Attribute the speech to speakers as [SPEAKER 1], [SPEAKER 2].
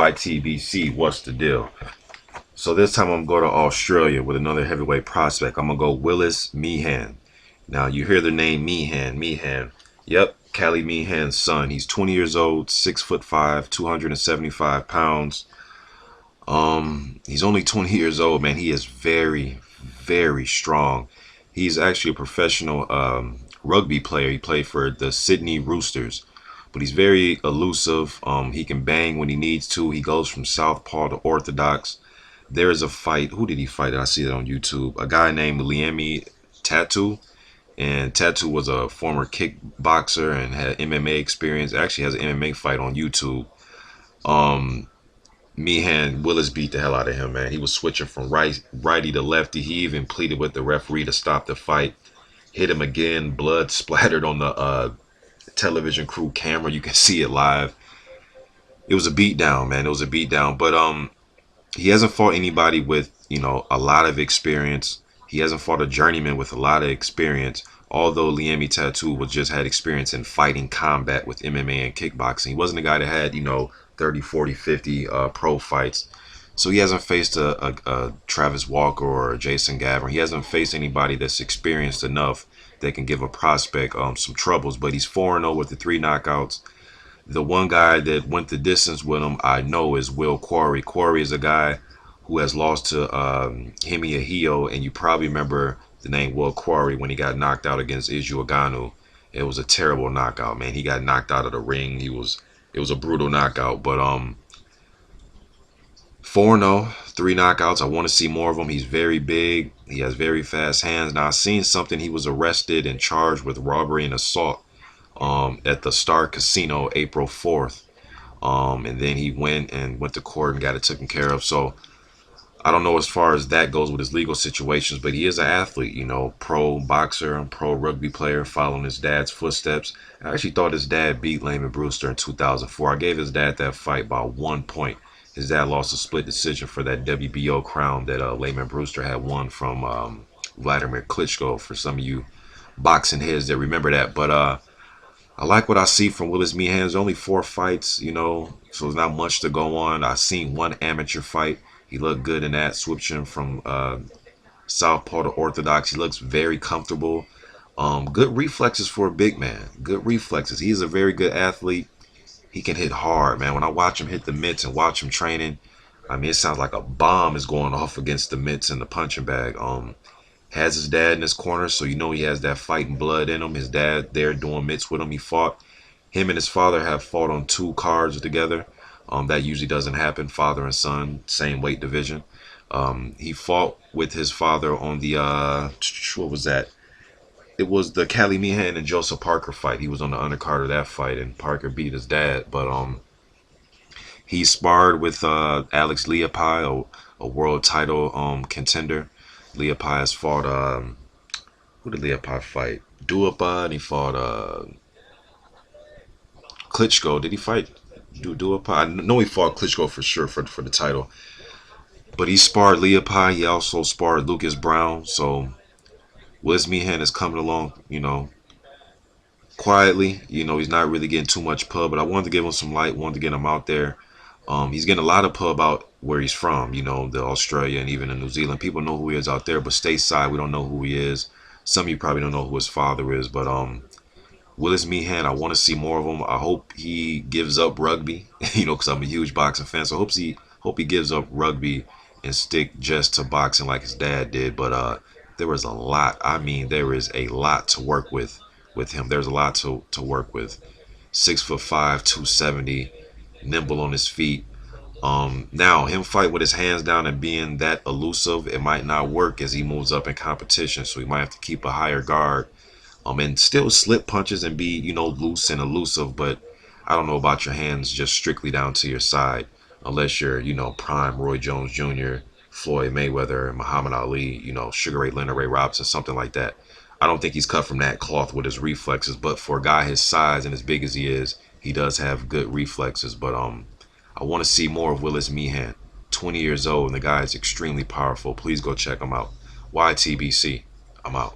[SPEAKER 1] YTBC, what's the deal? So this time I'm going to Australia with another heavyweight prospect. I'm going to go Willis Meehan. Now you hear the name Meehan. Yep, Callie Meehan's son. He's 20 years old, 6'5", 275 pounds. He's only 20 years old, man. He is very, very strong. He's actually a professional rugby player. He played for the Sydney Roosters, but he's very elusive. He can bang when he needs to. He goes from southpaw to orthodox. There is a fight. Who did he fight? I see it on YouTube. A guy named Liemi Tattoo. And Tattoo was a former kickboxer and had MMA experience. Actually has an MMA fight on YouTube. Willis beat the hell out of him, man. He was switching from righty to lefty. He even pleaded with the referee to stop the fight. Hit him again. Blood splattered on the television crew camera. You can see it live. It was a beatdown, man. It was a beatdown. But he hasn't fought anybody with, a lot of experience. He hasn't fought a journeyman with a lot of experience. Although Liemi Tattoo just had experience in fighting combat with MMA and kickboxing. He wasn't a guy that had, 30, 40, 50 pro fights. So he hasn't faced a Travis Walker or a Jason Gavin. He hasn't faced anybody that's experienced enough that can give a prospect some troubles. But he's 4-0 with the 3 knockouts. The one guy that went the distance with him, I know, is Will Quarry. Quarry is a guy who has lost to Hemi Ahio, and you probably remember the name Will Quarry when he got knocked out against Iju Aganu. It was a terrible knockout, man. He got knocked out of the ring. It was a brutal knockout, but 4-0, 3 knockouts. I want to see more of him. He's very big. He has very fast hands. Now, I've seen something. He was arrested and charged with robbery and assault at the Star Casino April 4th. And then he went to court and got it taken care of. So I don't know as far as that goes with his legal situations, but he is an athlete, pro boxer, pro rugby player, following his dad's footsteps. I actually thought his dad beat Layman Brewster in 2004. I gave his dad that fight by 1 point. His dad lost a split decision for that WBO crown that Layman Brewster had won from Vladimir Klitschko, for some of you boxing heads that remember that. But I like what I see from Willis Meehan. There's only 4 fights, so there's not much to go on. I've seen 1 amateur fight. He looked good in that, switching from southpaw to orthodox. He looks very comfortable. Good reflexes for a big man. Good reflexes. He's a very good athlete. He can hit hard, man. When I watch him hit the mitts and watch him training, I mean, it sounds like a bomb is going off against the mitts and the punching bag. Has his dad in his corner, so he has that fighting blood in him. His dad there doing mitts with him. Him and his father have fought on 2 cards together. That usually doesn't happen. Father and son, same weight division. He fought with his father on the what was that? It was the Callie Meehan and Joseph Parker fight. He was on the undercard of that fight, and Parker beat his dad. But he sparred with Alex Leopai, a world title contender. Leopai has fought who did Leopai fight? Duapa, and he fought Klitschko. Did he fight Duapa? I know he fought Klitschko for sure for the title. But he sparred Leopai. He also sparred Lucas Brown. So Willis Meehan is coming along, quietly. He's not really getting too much pub, but I wanted to give him some light, wanted to get him out there. He's getting a lot of pub out where he's from, the Australia and even in New Zealand. People know who he is out there, but stateside, we don't know who he is. Some of you probably don't know who his father is, but Willis Meehan, I want to see more of him. I hope he gives up rugby, because I'm a huge boxing fan. So I hope he gives up rugby and stick just to boxing like his dad did. But there was a lot. I mean, there is a lot to work with him. There's a lot to work with. 6'5", 270, nimble on his feet. Now him fight with his hands down and being that elusive, it might not work as he moves up in competition. So he might have to keep a higher guard. And still slip punches and be, loose and elusive. But I don't know about your hands just strictly down to your side, unless you're, prime Roy Jones Jr., Floyd Mayweather, Muhammad Ali, Sugar Ray Leonard, Ray Robinson, something like that. I don't think he's cut from that cloth with his reflexes. But for a guy his size and as big as he is, he does have good reflexes. But I want to see more of Willis Meehan. 20 years old, and the guy is extremely powerful. Please go check him out. YTBC. I'm out.